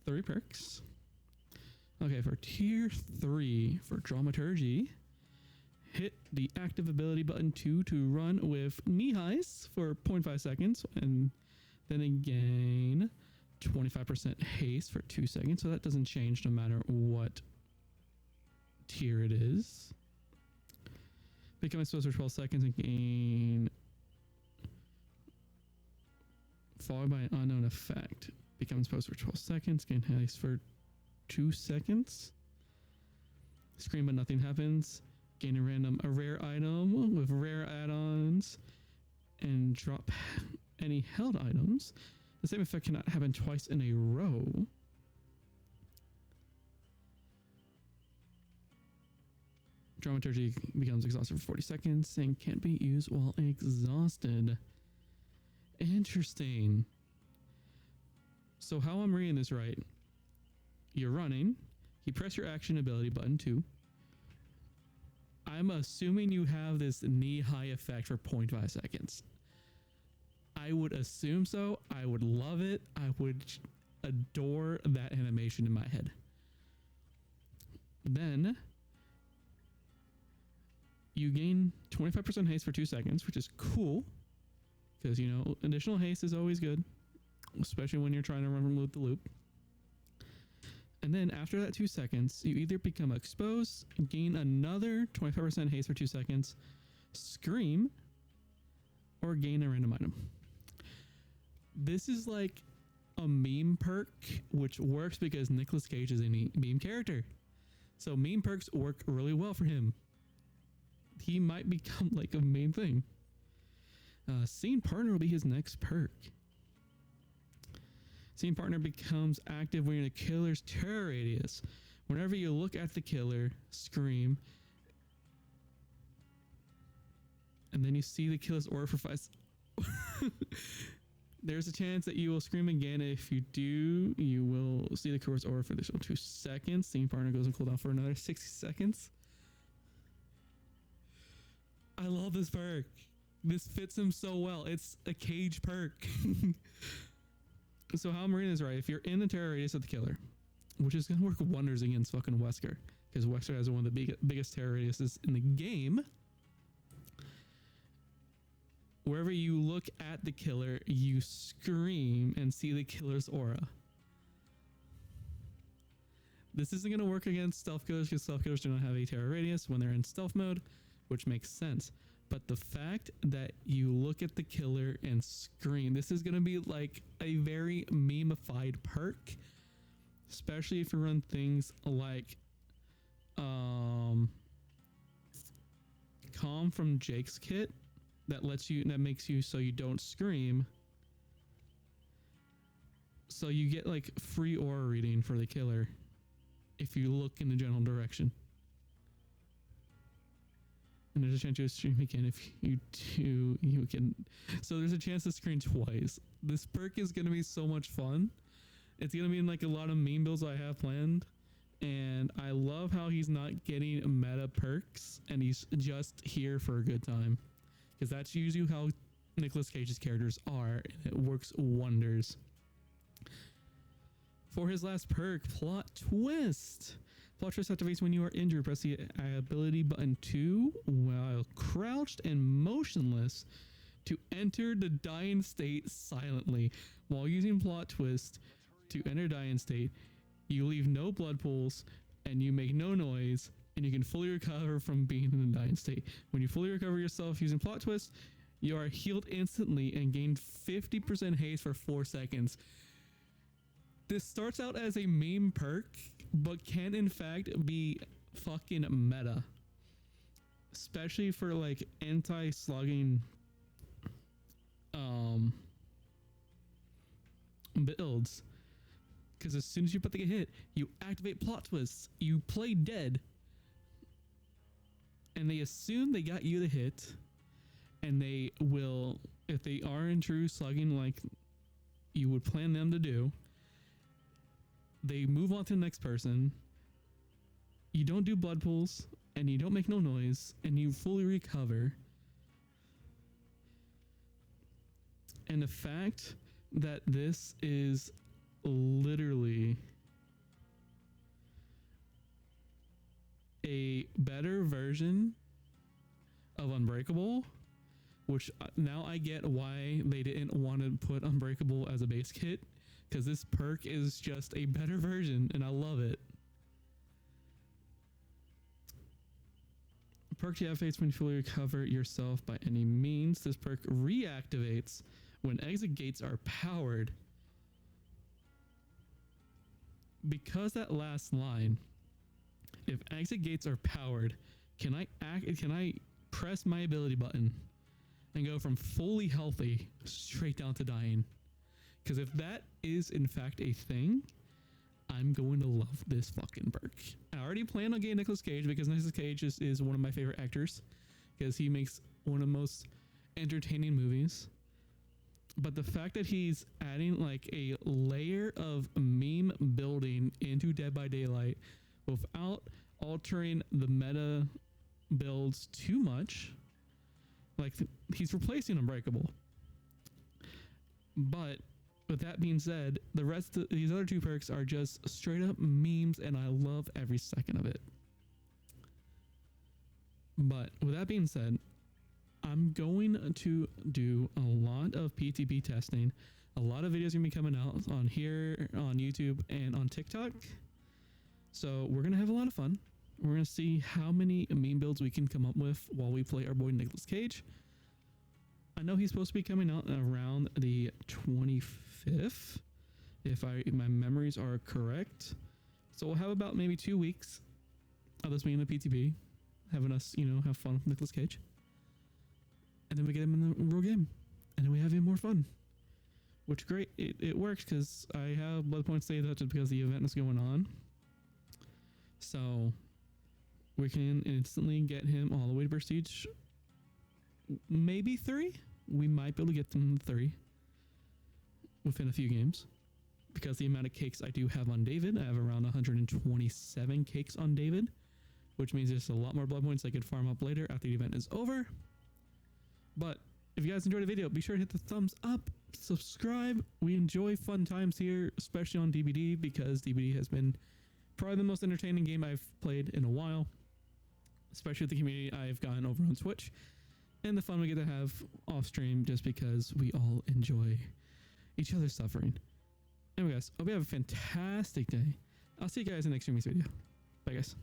3 perks. Okay, for tier 3 for dramaturgy, hit the active ability button 2 to run with knee highs for 0.5 seconds, and then again 25% haste for 2 seconds. So that doesn't change no matter what tier it is. Become exposed for 12 seconds and gain, followed by an unknown effect. Become exposed for 12 seconds, gain haste for 2 seconds. Scream but nothing happens. Gain a rare item with rare add-ons, and drop any held items. The same effect cannot happen twice in a row. Dramaturgy becomes exhausted for 40 seconds and can't be used while exhausted. Interesting. So how I'm reading this right, you're running, you press your action ability button 2. I'm assuming you have this knee high effect for 0.5 seconds. I would assume so. I would love it. I would adore that animation in my head. Then you gain 25% haste for 2 seconds, which is cool because, you know, additional haste is always good, especially when you're trying to run from loop to loop. And then after that 2 seconds, you either become exposed, gain another 25% haste for 2 seconds, scream, or gain a random item. This is like a meme perk, which works because Nicolas Cage is a meme character. So meme perks work really well for him. He might become like a main thing. Scene partner will be his next perk. Scene partner becomes active when you're in a killer's terror radius. Whenever you look at the killer, scream, and then you see the killer's aura for 5. There's a chance that you will scream again. If you do, you will see the killer's aura for additional 2 seconds. Scene partner goes on cooldown for another 60 seconds. I love this perk. This fits him so well. It's a Cage perk. So how I'm reading this right, if you're in the terror radius of the killer, which is going to work wonders against fucking Wesker, because Wesker has one of the biggest terror radiuses in the game. Wherever you look at the killer, you scream and see the killer's aura. This isn't going to work against stealth killers because stealth killers do not have a terror radius when they're in stealth mode, which makes sense. But the fact that you look at the killer and scream, this is going to be like a very meme-ified perk, especially if you run things like Calm from Jake's kit that makes you so you don't scream. So you get like free aura reading for the killer if you look in the general direction. And there's a chance you stream again. If you do, you can. So there's a chance to screen twice. This perk is going to be so much fun. It's going to be in like a lot of meme builds I have planned. And I love how he's not getting meta perks and he's just here for a good time. Because that's usually how Nicolas Cage's characters are. And it works wonders. For his last perk, Plot Twist. Plot Twist activates when you are injured. Press the ability button 2 while crouched and motionless to enter the dying state silently. While using Plot Twist to enter dying state, you leave no blood pools and you make no noise, and you can fully recover from being in the dying state. When you fully recover yourself using Plot Twist, you are healed instantly and gain 50% haste for 4 seconds. This starts out as a meme perk, but can in fact be fucking meta. Especially for like anti-slugging builds. Because as soon as you put the hit, you activate Plot Twists, you play dead, and they assume they got you the hit, and they will, if they are in true slugging like you would plan them to do, they move on to the next person. You don't do blood pools, and you don't make no noise, and you fully recover. And the fact that this is literally a better version of Unbreakable, which now I get why they didn't want to put Unbreakable as a base kit, because this perk is just a better version and I love it. Perk deactivates when you fully recover yourself by any means. This perk reactivates when exit gates are powered. Because that last line, if exit gates are powered, can I press my ability button and go from fully healthy straight down to dying? Because if that is in fact a thing, I'm going to love this fucking perk. I already plan on getting Nicolas Cage because Nicolas Cage is one of my favorite actors, because he makes one of the most entertaining movies. But the fact that he's adding like a layer of meme building into Dead by Daylight without altering the meta builds too much, like he's replacing Unbreakable. But with that being said, the rest of these other two perks are just straight up memes and I love every second of it. But with that being said, I'm going to do a lot of PTP testing. A lot of videos are gonna be coming out on here, on YouTube, and on TikTok. So we're gonna have a lot of fun. We're gonna see how many meme builds we can come up with while we play our boy Nicolas Cage. I know he's supposed to be coming out around the 25th, if my memories are correct. So we'll have about maybe 2 weeks of this being the PTP, having us, have fun with Nicolas Cage. And then we get him in the real game, and then we have even more fun. Which great, it works because I have blood points saved up just because the event is going on. So we can instantly get him all the way to Prestige. Maybe 3. We might be able to get them 3 within a few games, because the amount of cakes I do have on David, I have around 127 cakes on David, which means there's a lot more blood points I could farm up later after the event is over. But if you guys enjoyed the video, be sure to hit the thumbs up, subscribe. We enjoy fun times here, especially on DBD, because DBD has been probably the most entertaining game I've played in a while, especially with the community I've gotten over on Twitch, and the fun we get to have off stream, just because we all enjoy each other's suffering. Anyway guys, hope you have a fantastic day. I'll see you guys in the next streaming video. Bye guys.